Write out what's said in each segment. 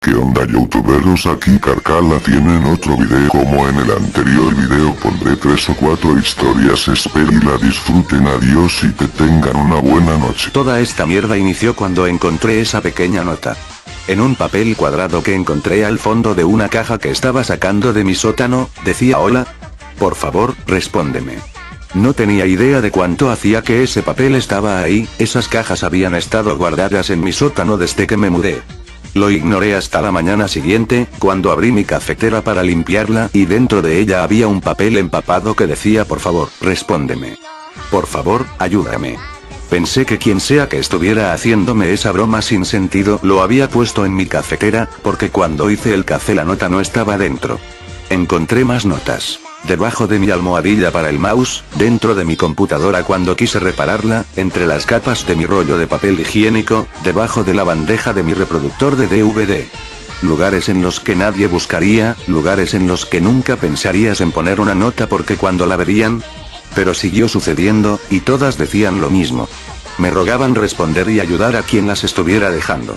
¿Qué onda youtuberos? Aquí Carcala tienen otro video. Como en el anterior video pondré 3 o 4 historias, espero y la disfruten. Adiós y que tengan una buena noche. Toda esta mierda inició cuando encontré esa pequeña nota. En un papel cuadrado que encontré al fondo de una caja que estaba sacando de mi sótano, decía: hola. Por favor, respóndeme. No tenía idea de cuánto hacía que ese papel estaba ahí, esas cajas habían estado guardadas en mi sótano desde que me mudé. Lo ignoré hasta la mañana siguiente, cuando abrí mi cafetera para limpiarla y dentro de ella había un papel empapado que decía: por favor, respóndeme. Por favor, ayúdame. Pensé que quien sea que estuviera haciéndome esa broma sin sentido lo había puesto en mi cafetera, porque cuando hice el café la nota no estaba dentro. Encontré más notas. Debajo de mi almohadilla para el mouse, dentro de mi computadora cuando quise repararla, entre las capas de mi rollo de papel higiénico, debajo de la bandeja de mi reproductor de DVD. Lugares en los que nadie buscaría, lugares en los que nunca pensarías en poner una nota porque cuando la verían. Pero siguió sucediendo, y todas decían lo mismo. Me rogaban responder y ayudar a quien las estuviera dejando.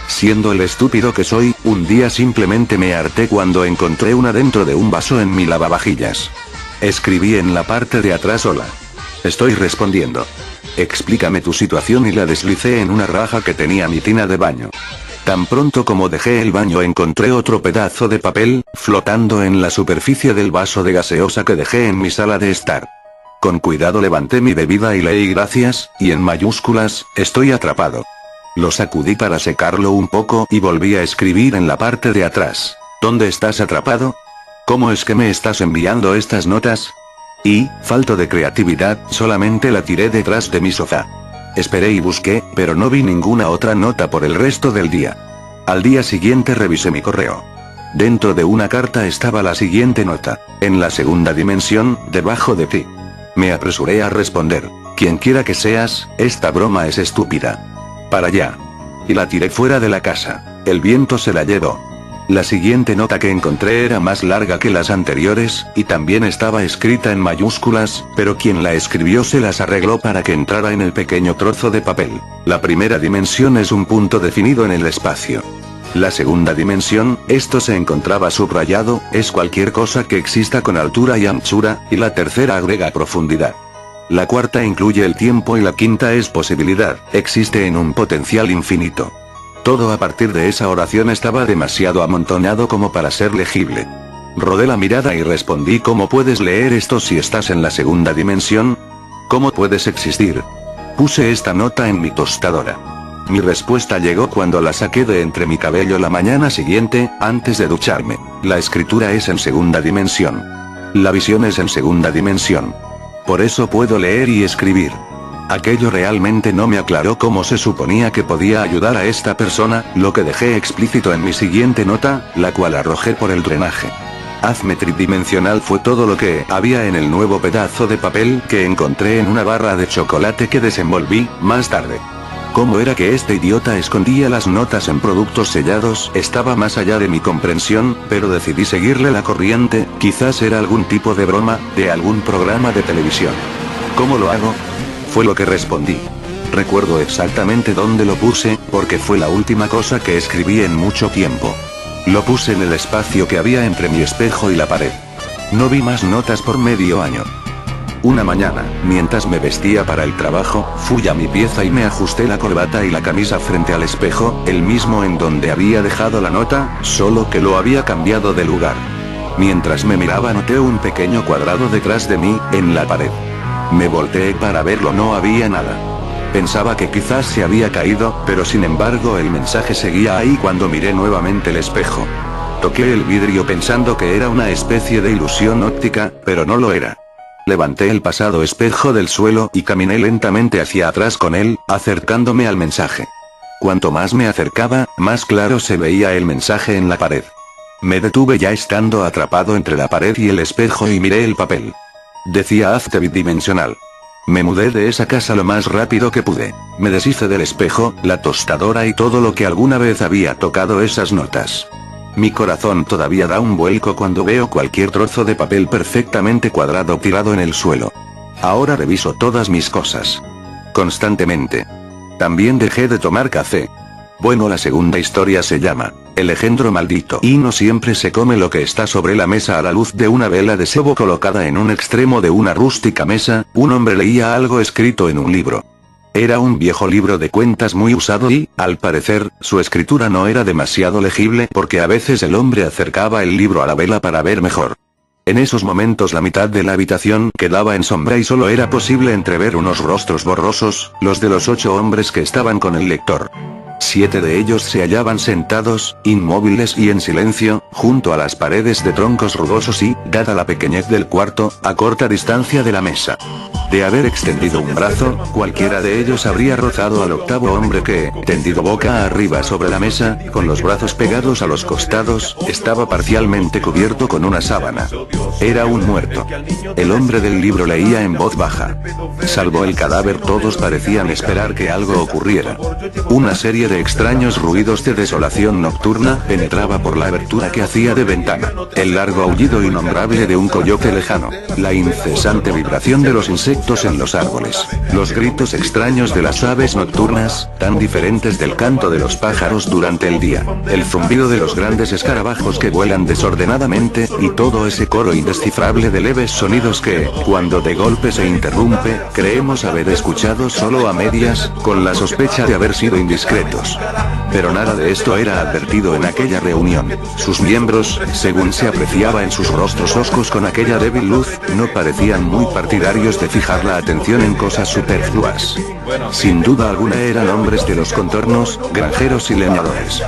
Siendo el estúpido que soy, un día simplemente me harté cuando encontré una dentro de un vaso en mi lavavajillas. Escribí en la parte de atrás: hola. Estoy respondiendo. Explícame tu situación, y la deslicé en una raja que tenía mi tina de baño. Tan pronto como dejé el baño encontré otro pedazo de papel, flotando en la superficie del vaso de gaseosa que dejé en mi sala de estar. Con cuidado levanté mi bebida y leí: gracias, y en mayúsculas: estoy atrapado. Lo sacudí para secarlo un poco y volví a escribir en la parte de atrás: ¿dónde estás atrapado? ¿Cómo es que me estás enviando estas notas? Y, falto de creatividad, solamente la tiré detrás de mi sofá. Esperé y busqué, pero no vi ninguna otra nota por el resto del día. Al día siguiente revisé mi correo. Dentro de una carta estaba la siguiente nota: en la segunda dimensión, debajo de ti. Me apresuré a responder: quien quiera que seas, esta broma es estúpida. Para allá. Y la tiré fuera de la casa. El viento se la llevó. La siguiente nota que encontré era más larga que las anteriores, y también estaba escrita en mayúsculas, pero quien la escribió se las arregló para que entrara en el pequeño trozo de papel. La primera dimensión es un punto definido en el espacio. La segunda dimensión, esto se encontraba subrayado, es cualquier cosa que exista con altura y anchura, y la tercera agrega profundidad. La cuarta incluye el tiempo y la quinta es posibilidad, existe en un potencial infinito. Todo a partir de esa oración estaba demasiado amontonado como para ser legible. Rodé la mirada y respondí: ¿cómo puedes leer esto si estás en la segunda dimensión? ¿Cómo puedes existir? Puse esta nota en mi tostadora. Mi respuesta llegó cuando la saqué de entre mi cabello la mañana siguiente, antes de ducharme. La escritura es en segunda dimensión. La visión es en segunda dimensión. Por eso puedo leer y escribir. Aquello realmente no me aclaró cómo se suponía que podía ayudar a esta persona, lo que dejé explícito en mi siguiente nota, la cual arrojé por el drenaje. Hazme tridimensional fue todo lo que había en el nuevo pedazo de papel que encontré en una barra de chocolate que desenvolví más tarde. ¿Cómo era que este idiota escondía las notas en productos sellados? Estaba más allá de mi comprensión, pero decidí seguirle la corriente, quizás era algún tipo de broma, de algún programa de televisión. ¿Cómo lo hago? Fue lo que respondí. Recuerdo exactamente dónde lo puse, porque fue la última cosa que escribí en mucho tiempo. Lo puse en el espacio que había entre mi espejo y la pared. No vi más notas por medio año. Una mañana, mientras me vestía para el trabajo, fui a mi pieza y me ajusté la corbata y la camisa frente al espejo, el mismo en donde había dejado la nota, solo que lo había cambiado de lugar. Mientras me miraba noté un pequeño cuadrado detrás de mí, en la pared. Me volteé para verlo, no había nada. Pensaba que quizás se había caído, pero sin embargo el mensaje seguía ahí cuando miré nuevamente el espejo. Toqué el vidrio pensando que era una especie de ilusión óptica, pero no lo era. Levanté el pasado espejo del suelo y caminé lentamente hacia atrás con él, acercándome al mensaje. Cuanto más me acercaba, más claro se veía el mensaje en la pared. Me detuve ya estando atrapado entre la pared y el espejo y miré el papel. Decía: hazte bidimensional. Me mudé de esa casa lo más rápido que pude. Me deshice del espejo, la tostadora y todo lo que alguna vez había tocado esas notas. Mi corazón todavía da un vuelco cuando veo cualquier trozo de papel perfectamente cuadrado tirado en el suelo. Ahora reviso todas mis cosas. Constantemente. También dejé de tomar café. Bueno, la segunda historia se llama El engendro maldito. Y no siempre se come lo que está sobre la mesa a la luz de una vela de sebo colocada en un extremo de una rústica mesa. Un hombre leía algo escrito en un libro. Era un viejo libro de cuentas muy usado y, al parecer, su escritura no era demasiado legible porque a veces el hombre acercaba el libro a la vela para ver mejor. En esos momentos la mitad de la habitación quedaba en sombra y solo era posible entrever unos rostros borrosos, los de los 8 hombres que estaban con el lector. 7 de ellos se hallaban sentados, inmóviles y en silencio, junto a las paredes de troncos rugosos y, dada la pequeñez del cuarto, a corta distancia de la mesa. De haber extendido un brazo, cualquiera de ellos habría rozado al 8º hombre que, tendido boca arriba sobre la mesa, con los brazos pegados a los costados, estaba parcialmente cubierto con una sábana. Era un muerto. El hombre del libro leía en voz baja. Salvo el cadáver, todos parecían esperar que algo ocurriera. Una serie de extraños ruidos de desolación nocturna penetraba por la abertura que hacía de ventana. El largo aullido innombrable de un coyote lejano. La incesante vibración de los insectos en los árboles. Los gritos extraños de las aves nocturnas, tan diferentes del canto de los pájaros durante el día. El zumbido de los grandes escarabajos que vuelan desordenadamente, y todo ese coro indescifrable de leves sonidos que, cuando de golpe se interrumpe, creemos haber escuchado solo a medias, con la sospecha de haber sido indiscretos. Pero nada de esto era advertido en aquella reunión. Sus miembros, según se apreciaba en sus rostros hoscos con aquella débil luz, no parecían muy partidarios de fijar la atención en cosas superfluas. Sin duda alguna eran hombres de los contornos, granjeros y leñadores.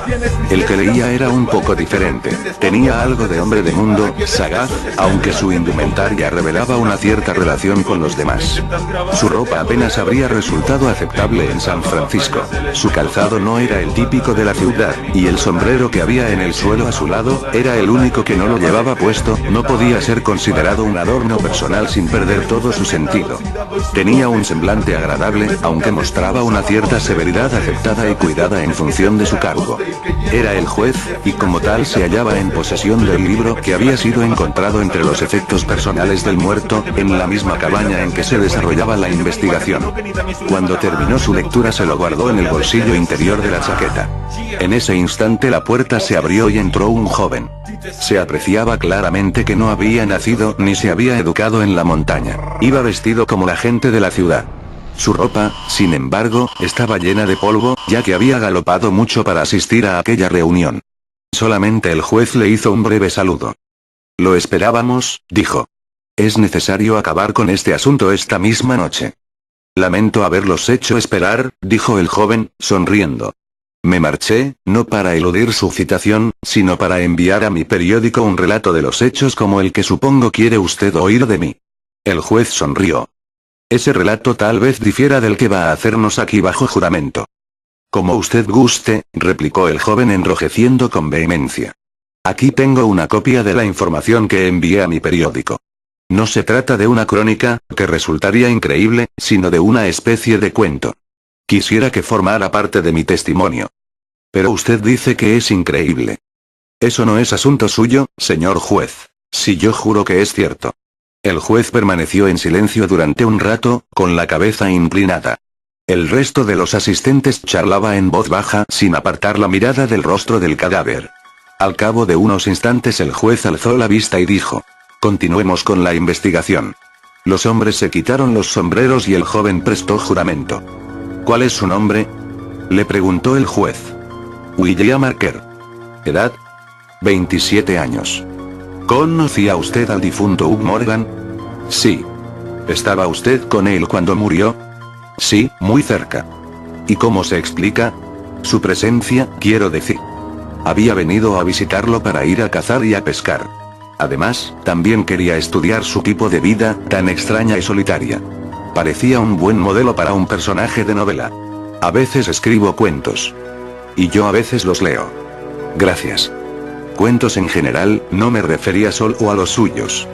El que leía era un poco diferente. Tenía algo de hombre de mundo, sagaz, aunque su indumentaria revelaba una cierta relación con los demás. Su ropa apenas habría resultado aceptable en San Francisco. Su calzado no era el típico de la ciudad, y el sombrero que había en el suelo a su lado, era el único que no lo llevaba puesto. No podía ser considerado un adorno personal sin perder todo su sentido. Tenía un semblante agradable, aunque mostraba una cierta severidad aceptada y cuidada en función de su cargo. Era el juez, y como tal se hallaba en posesión del libro que había sido encontrado entre los efectos personales del muerto, en la misma cabaña en que se desarrollaba la investigación. Cuando terminó su lectura se lo guardó en el bolsillo interior de la chaqueta. En ese instante la puerta se abrió y entró un joven. Se apreciaba claramente que no había nacido ni se había educado en la montaña. Iba vestido como la gente de la ciudad. Su ropa, sin embargo, estaba llena de polvo, ya que había galopado mucho para asistir a aquella reunión. Solamente el juez le hizo un breve saludo. «Lo esperábamos», dijo. «Es necesario acabar con este asunto esta misma noche». «Lamento haberlos hecho esperar», dijo el joven, sonriendo. «Me marché, no para eludir su citación, sino para enviar a mi periódico un relato de los hechos como el que supongo quiere usted oír de mí». El juez sonrió. «Ese relato tal vez difiera del que va a hacernos aquí bajo juramento». «Como usted guste», replicó el joven enrojeciendo con vehemencia. «Aquí tengo una copia de la información que envié a mi periódico. No se trata de una crónica, que resultaría increíble, sino de una especie de cuento. Quisiera que formara parte de mi testimonio. Pero usted dice que es increíble. Eso no es asunto suyo, señor juez. Si yo juro que es cierto». El juez permaneció en silencio durante un rato, con la cabeza inclinada. El resto de los asistentes charlaba en voz baja, sin apartar la mirada del rostro del cadáver. Al cabo de unos instantes el juez alzó la vista y dijo: «Continuemos con la investigación». Los hombres se quitaron los sombreros y el joven prestó juramento. «¿Cuál es su nombre?», le preguntó el juez. «William Marker». «¿Edad?». «27 años». «¿Conocía usted al difunto Hugh Morgan?». «Sí». «¿Estaba usted con él cuando murió?». «Sí, muy cerca». «¿Y cómo se explica?». «Su presencia, quiero decir». «Había venido a visitarlo para ir a cazar y a pescar. Además, también quería estudiar su tipo de vida, tan extraña y solitaria. Parecía un buen modelo para un personaje de novela. A veces escribo cuentos. Y yo a veces los leo». «Gracias». «Cuentos en general, no me refería solo a los suyos».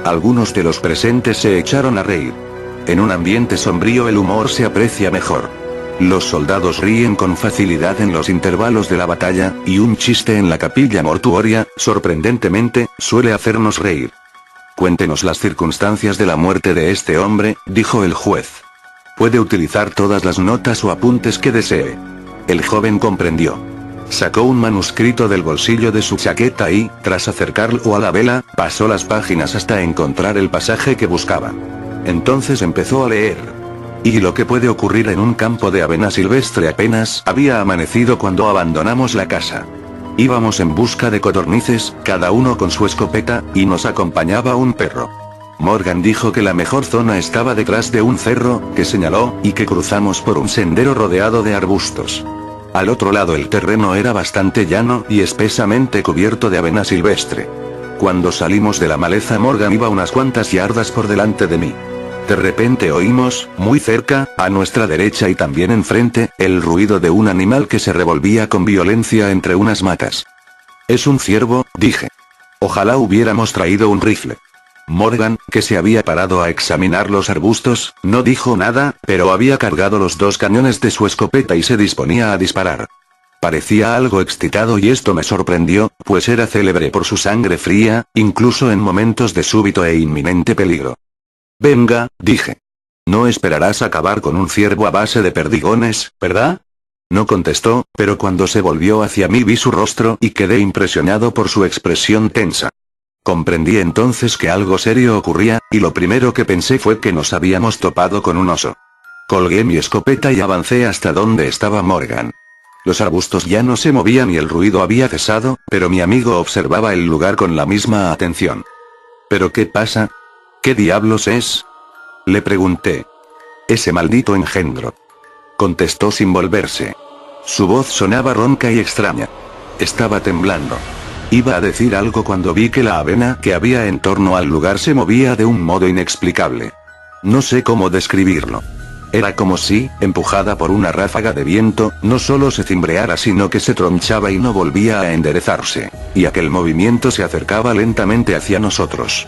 Algunos de los presentes se echaron a reír. En un ambiente sombrío el humor se aprecia mejor. Los soldados ríen con facilidad en los intervalos de la batalla, y un chiste en la capilla mortuoria, sorprendentemente, suele hacernos reír. «Cuéntenos las circunstancias de la muerte de este hombre», dijo el juez. «Puede utilizar todas las notas o apuntes que desee». El joven comprendió. Sacó un manuscrito del bolsillo de su chaqueta y, tras acercarlo a la vela, pasó las páginas hasta encontrar el pasaje que buscaba. Entonces empezó a leer. Y lo que puede ocurrir en un campo de avena silvestre apenas había amanecido cuando abandonamos la casa. Íbamos en busca de codornices, cada uno con su escopeta, y nos acompañaba un perro. Morgan dijo que la mejor zona estaba detrás de un cerro, que señaló, y que cruzamos por un sendero rodeado de arbustos. Al otro lado el terreno era bastante llano y espesamente cubierto de avena silvestre. Cuando salimos de la maleza Morgan iba unas cuantas yardas por delante de mí. De repente oímos, muy cerca, a nuestra derecha y también enfrente, el ruido de un animal que se revolvía con violencia entre unas matas. «Es un ciervo», dije. «Ojalá hubiéramos traído un rifle». Morgan, que se había parado a examinar los arbustos, no dijo nada, pero había cargado los 2 cañones de su escopeta y se disponía a disparar. Parecía algo excitado y esto me sorprendió, pues era célebre por su sangre fría, incluso en momentos de súbito e inminente peligro. «Venga», dije. «No esperarás acabar con un ciervo a base de perdigones, ¿verdad?» No contestó, pero cuando se volvió hacia mí vi su rostro y quedé impresionado por su expresión tensa. Comprendí entonces que algo serio ocurría, y lo primero que pensé fue que nos habíamos topado con un oso. Colgué mi escopeta y avancé hasta donde estaba Morgan. Los arbustos ya no se movían y el ruido había cesado, pero mi amigo observaba el lugar con la misma atención. ¿Pero qué pasa? ¿Qué diablos es?, le pregunté. «Ese maldito engendro», contestó sin volverse. Su voz sonaba ronca y extraña. Estaba temblando. Iba a decir algo cuando vi que la avena que había en torno al lugar se movía de un modo inexplicable. No sé cómo describirlo. Era como si, empujada por una ráfaga de viento, no solo se cimbreara sino que se tronchaba y no volvía a enderezarse. Y aquel movimiento se acercaba lentamente hacia nosotros.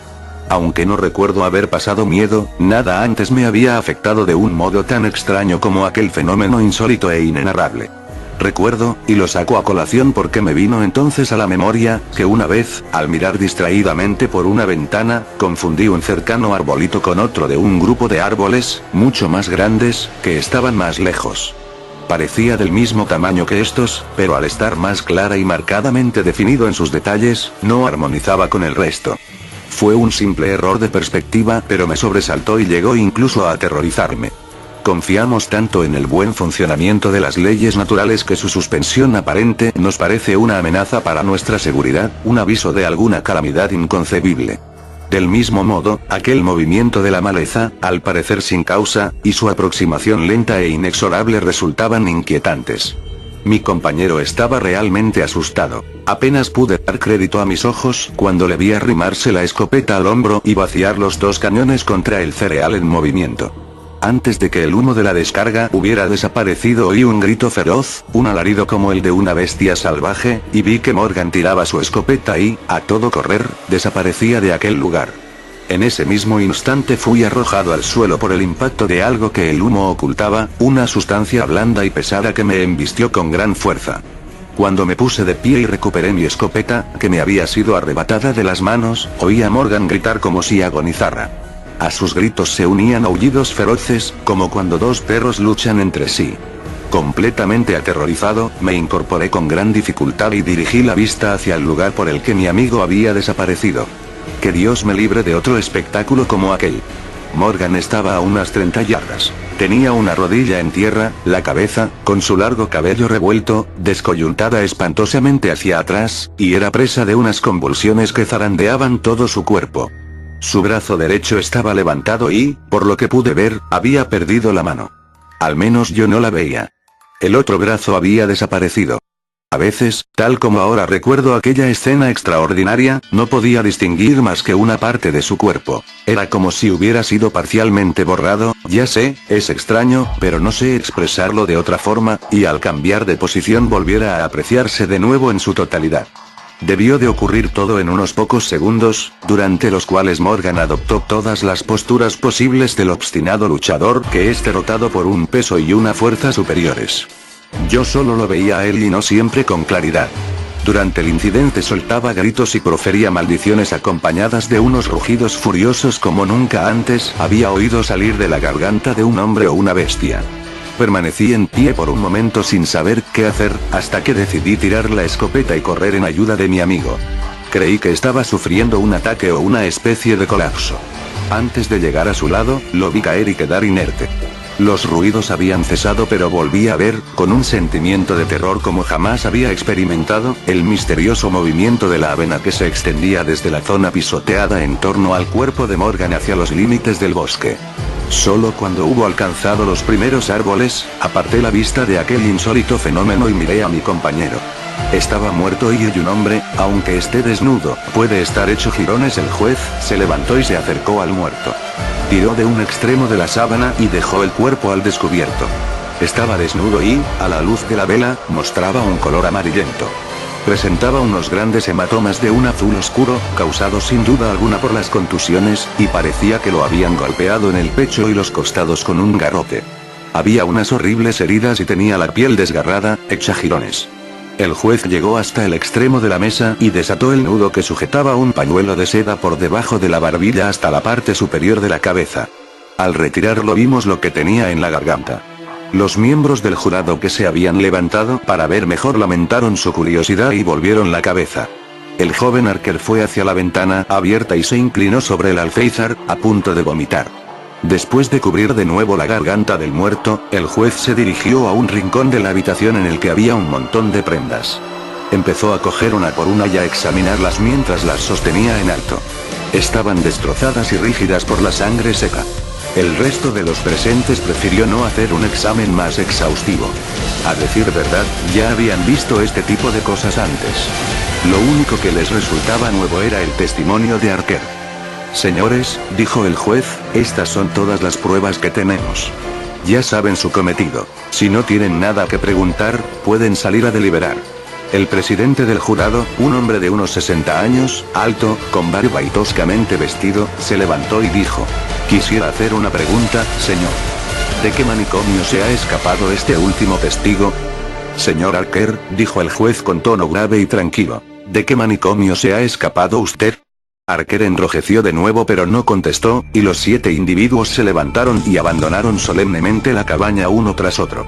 Aunque no recuerdo haber pasado miedo, nada antes me había afectado de un modo tan extraño como aquel fenómeno insólito e inenarrable. Recuerdo, y lo saco a colación porque me vino entonces a la memoria, que una vez, al mirar distraídamente por una ventana, confundí un cercano arbolito con otro de un grupo de árboles, mucho más grandes, que estaban más lejos. Parecía del mismo tamaño que estos, pero al estar más clara y marcadamente definido en sus detalles, no armonizaba con el resto. Fue un simple error de perspectiva, pero me sobresaltó y llegó incluso a aterrorizarme. Confiamos tanto en el buen funcionamiento de las leyes naturales que su suspensión aparente nos parece una amenaza para nuestra seguridad, un aviso de alguna calamidad inconcebible. Del mismo modo, aquel movimiento de la maleza, al parecer sin causa, y su aproximación lenta e inexorable resultaban inquietantes. Mi compañero estaba realmente asustado. Apenas pude dar crédito a mis ojos cuando le vi arrimarse la escopeta al hombro y vaciar los 2 cañones contra el cereal en movimiento. Antes de que el humo de la descarga hubiera desaparecido oí un grito feroz, un alarido como el de una bestia salvaje, y vi que Morgan tiraba su escopeta y, a todo correr, desaparecía de aquel lugar. En ese mismo instante fui arrojado al suelo por el impacto de algo que el humo ocultaba, una sustancia blanda y pesada que me embistió con gran fuerza. Cuando me puse de pie y recuperé mi escopeta, que me había sido arrebatada de las manos, oí a Morgan gritar como si agonizara. A sus gritos se unían aullidos feroces, como cuando 2 perros luchan entre sí. Completamente aterrorizado, me incorporé con gran dificultad y dirigí la vista hacia el lugar por el que mi amigo había desaparecido. Que Dios me libre de otro espectáculo como aquel. Morgan estaba a unas 30 yardas. Tenía una rodilla en tierra, la cabeza, con su largo cabello revuelto, descoyuntada espantosamente hacia atrás, y era presa de unas convulsiones que zarandeaban todo su cuerpo. Su brazo derecho estaba levantado y, por lo que pude ver, había perdido la mano. Al menos yo no la veía. El otro brazo había desaparecido. A veces, tal como ahora recuerdo aquella escena extraordinaria, no podía distinguir más que una parte de su cuerpo. Era como si hubiera sido parcialmente borrado, ya sé, es extraño, pero no sé expresarlo de otra forma, y al cambiar de posición volviera a apreciarse de nuevo en su totalidad. Debió de ocurrir todo en unos pocos segundos, durante los cuales Morgan adoptó todas las posturas posibles del obstinado luchador que es derrotado por un peso y una fuerza superiores. Yo solo lo veía a él y no siempre con claridad. Durante el incidente soltaba gritos y profería maldiciones acompañadas de unos rugidos furiosos como nunca antes había oído salir de la garganta de un hombre o una bestia. Permanecí en pie por un momento sin saber qué hacer, hasta que decidí tirar la escopeta y correr en ayuda de mi amigo. Creí que estaba sufriendo un ataque o una especie de colapso. Antes de llegar a su lado, lo vi caer y quedar inerte. Los ruidos habían cesado, pero volví a ver, con un sentimiento de terror como jamás había experimentado, el misterioso movimiento de la avena que se extendía desde la zona pisoteada en torno al cuerpo de Morgan hacia los límites del bosque. Solo cuando hubo alcanzado los primeros árboles, aparté la vista de aquel insólito fenómeno y miré a mi compañero. Estaba muerto y un hombre, aunque esté desnudo, puede estar hecho jirones. El juez se levantó y se acercó al muerto. Tiró de un extremo de la sábana y dejó el cuerpo al descubierto. Estaba desnudo y, a la luz de la vela, mostraba un color amarillento. Presentaba unos grandes hematomas de un azul oscuro, causados sin duda alguna por las contusiones, y parecía que lo habían golpeado en el pecho y los costados con un garrote. Había unas horribles heridas y tenía la piel desgarrada, hecha jirones. El juez llegó hasta el extremo de la mesa y desató el nudo que sujetaba un pañuelo de seda por debajo de la barbilla hasta la parte superior de la cabeza. Al retirarlo vimos lo que tenía en la garganta. Los miembros del jurado que se habían levantado para ver mejor lamentaron su curiosidad y volvieron la cabeza. El joven Archer fue hacia la ventana abierta y se inclinó sobre el alféizar, a punto de vomitar. Después de cubrir de nuevo la garganta del muerto, el juez se dirigió a un rincón de la habitación en el que había un montón de prendas. Empezó a coger una por una y a examinarlas mientras las sostenía en alto. Estaban destrozadas y rígidas por la sangre seca. El resto de los presentes prefirió no hacer un examen más exhaustivo. A decir verdad, ya habían visto este tipo de cosas antes. Lo único que les resultaba nuevo era el testimonio de Archer. Señores, dijo el juez, estas son todas las pruebas que tenemos. Ya saben su cometido. Si no tienen nada que preguntar, pueden salir a deliberar. El presidente del jurado, un hombre de unos 60 años, alto, con barba y toscamente vestido, se levantó y dijo: quisiera hacer una pregunta, señor. ¿De qué manicomio se ha escapado este último testigo? Señor Archer, dijo el juez con tono grave y tranquilo, ¿de qué manicomio se ha escapado usted? Archer enrojeció de nuevo pero no contestó, y los 7 individuos se levantaron y abandonaron solemnemente la cabaña uno tras otro.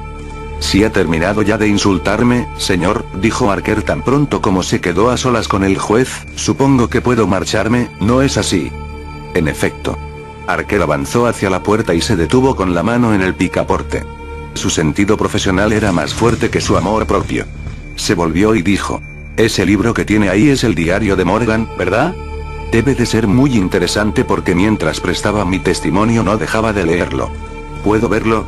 Si ha terminado ya de insultarme, señor, dijo Archer tan pronto como se quedó a solas con el juez, supongo que puedo marcharme, ¿no es así? En efecto. Archer avanzó hacia la puerta y se detuvo con la mano en el picaporte. Su sentido profesional era más fuerte que su amor propio. Se volvió y dijo: ese libro que tiene ahí es el diario de Morgan, ¿verdad? Debe de ser muy interesante porque mientras prestaba mi testimonio no dejaba de leerlo. ¿Puedo verlo?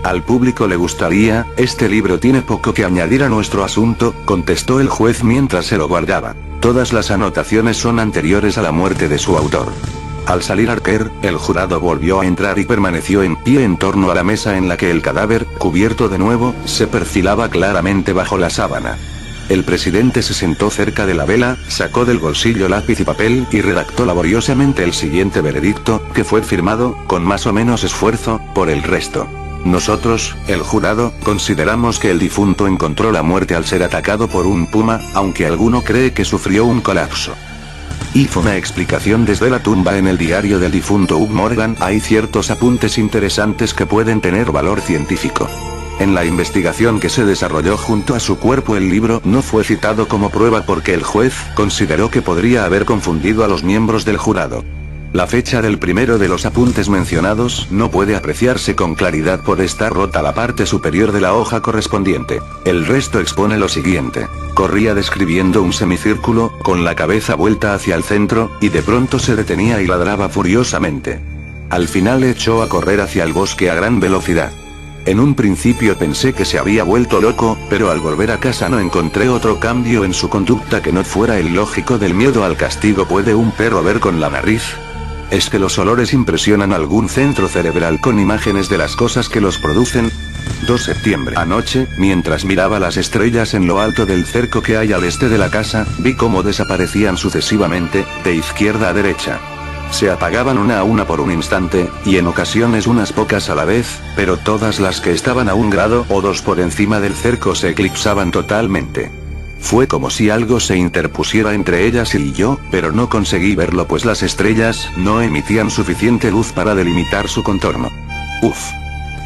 Al público le gustaría, este libro tiene poco que añadir a nuestro asunto, contestó el juez mientras se lo guardaba. Todas las anotaciones son anteriores a la muerte de su autor. Al salir Archer, el jurado volvió a entrar y permaneció en pie en torno a la mesa en la que el cadáver, cubierto de nuevo, se perfilaba claramente bajo la sábana. El presidente se sentó cerca de la vela, sacó del bolsillo lápiz y papel y redactó laboriosamente el siguiente veredicto, que fue firmado, con más o menos esfuerzo, por el resto. Nosotros, el jurado, consideramos que el difunto encontró la muerte al ser atacado por un puma, aunque alguno cree que sufrió un colapso. Hizo una explicación desde la tumba en el diario del difunto Hugh Morgan. Hay ciertos apuntes interesantes que pueden tener valor científico. En la investigación que se desarrolló junto a su cuerpo el libro no fue citado como prueba porque el juez consideró que podría haber confundido a los miembros del jurado. La fecha del primero de los apuntes mencionados no puede apreciarse con claridad por estar rota la parte superior de la hoja correspondiente. El resto expone lo siguiente. Corría describiendo un semicírculo, con la cabeza vuelta hacia el centro, y de pronto se detenía y ladraba furiosamente. Al final echó a correr hacia el bosque a gran velocidad. En un principio pensé que se había vuelto loco, pero al volver a casa no encontré otro cambio en su conducta que no fuera el lógico del miedo al castigo. ¿Puede un perro ver con la nariz? ¿Es que los olores impresionan algún centro cerebral con imágenes de las cosas que los producen? 2 de septiembre. Anoche, mientras miraba las estrellas en lo alto del cerco que hay al este de la casa, vi cómo desaparecían sucesivamente, de izquierda a derecha. Se apagaban una a una por un instante, y en ocasiones unas pocas a la vez, pero todas las que estaban a 1 grado o 2 por encima del cerco se eclipsaban totalmente. Fue como si algo se interpusiera entre ellas y yo, pero no conseguí verlo pues las estrellas no emitían suficiente luz para delimitar su contorno. Uf.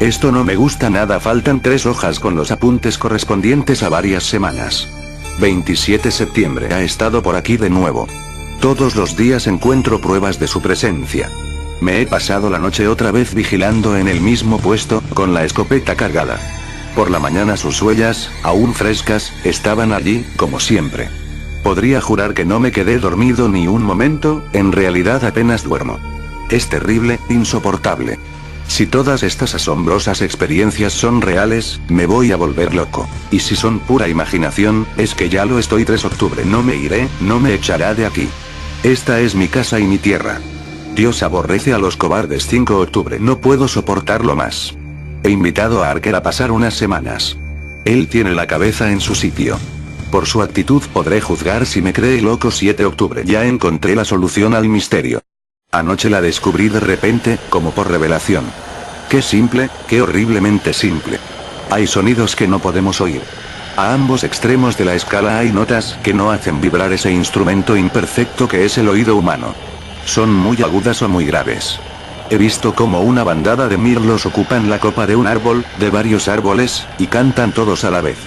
Esto no me gusta nada, faltan 3 hojas con los apuntes correspondientes a varias semanas. 27 septiembre ha estado por aquí de nuevo. Todos los días encuentro pruebas de su presencia. Me he pasado la noche otra vez vigilando en el mismo puesto, con la escopeta cargada. Por la mañana sus huellas, aún frescas, estaban allí, como siempre. Podría jurar que no me quedé dormido ni un momento, en realidad apenas duermo. Es terrible, insoportable. Si todas estas asombrosas experiencias son reales, me voy a volver loco. Y si son pura imaginación, es que ya lo estoy. 3 octubre no me iré, no me echará de aquí. Esta es mi casa y mi tierra. Dios aborrece a los cobardes. 5 octubre no puedo soportarlo más. He invitado a Arker a pasar unas semanas. Él tiene la cabeza en su sitio. Por su actitud podré juzgar si me cree loco. 7 octubre ya encontré la solución al misterio. Anoche la descubrí de repente, como por revelación. Qué simple, qué horriblemente simple. Hay sonidos que no podemos oír. A ambos extremos de la escala hay notas que no hacen vibrar ese instrumento imperfecto que es el oído humano. Son muy agudas o muy graves. He visto cómo una bandada de mirlos ocupan la copa de un árbol, de varios árboles, y cantan todos a la vez.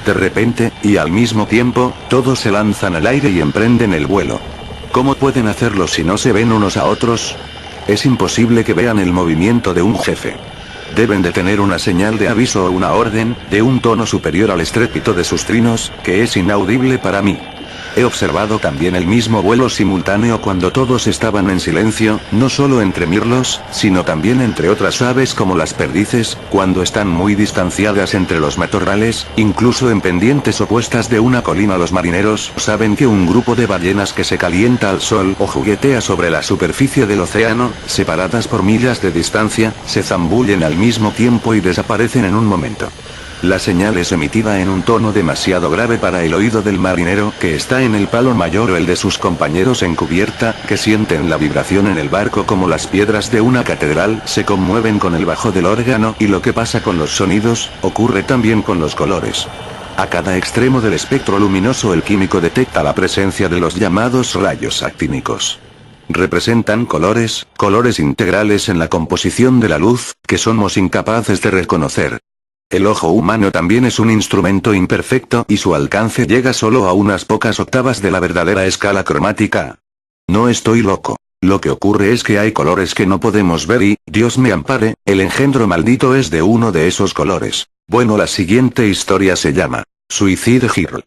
De repente, y al mismo tiempo, todos se lanzan al aire y emprenden el vuelo. ¿Cómo pueden hacerlo si no se ven unos a otros? Es imposible que vean el movimiento de un jefe. Deben de tener una señal de aviso o una orden, de un tono superior al estrépito de sus trinos, que es inaudible para mí. He observado también el mismo vuelo simultáneo cuando todos estaban en silencio, no solo entre mirlos, sino también entre otras aves como las perdices, cuando están muy distanciadas entre los matorrales, incluso en pendientes opuestas de una colina. Los marineros saben que un grupo de ballenas que se calienta al sol o juguetea sobre la superficie del océano, separadas por millas de distancia, se zambullen al mismo tiempo y desaparecen en un momento. La señal es emitida en un tono demasiado grave para el oído del marinero que está en el palo mayor o el de sus compañeros en cubierta, que sienten la vibración en el barco como las piedras de una catedral se conmueven con el bajo del órgano. Y lo que pasa con los sonidos, ocurre también con los colores. A cada extremo del espectro luminoso el químico detecta la presencia de los llamados rayos actínicos. Representan colores integrales en la composición de la luz, que somos incapaces de reconocer. El ojo humano también es un instrumento imperfecto y su alcance llega solo a unas pocas octavas de la verdadera escala cromática. No estoy loco. Lo que ocurre es que hay colores que no podemos ver y, Dios me ampare, el engendro maldito es de uno de esos colores. Bueno, la siguiente historia se llama Suicide Girl.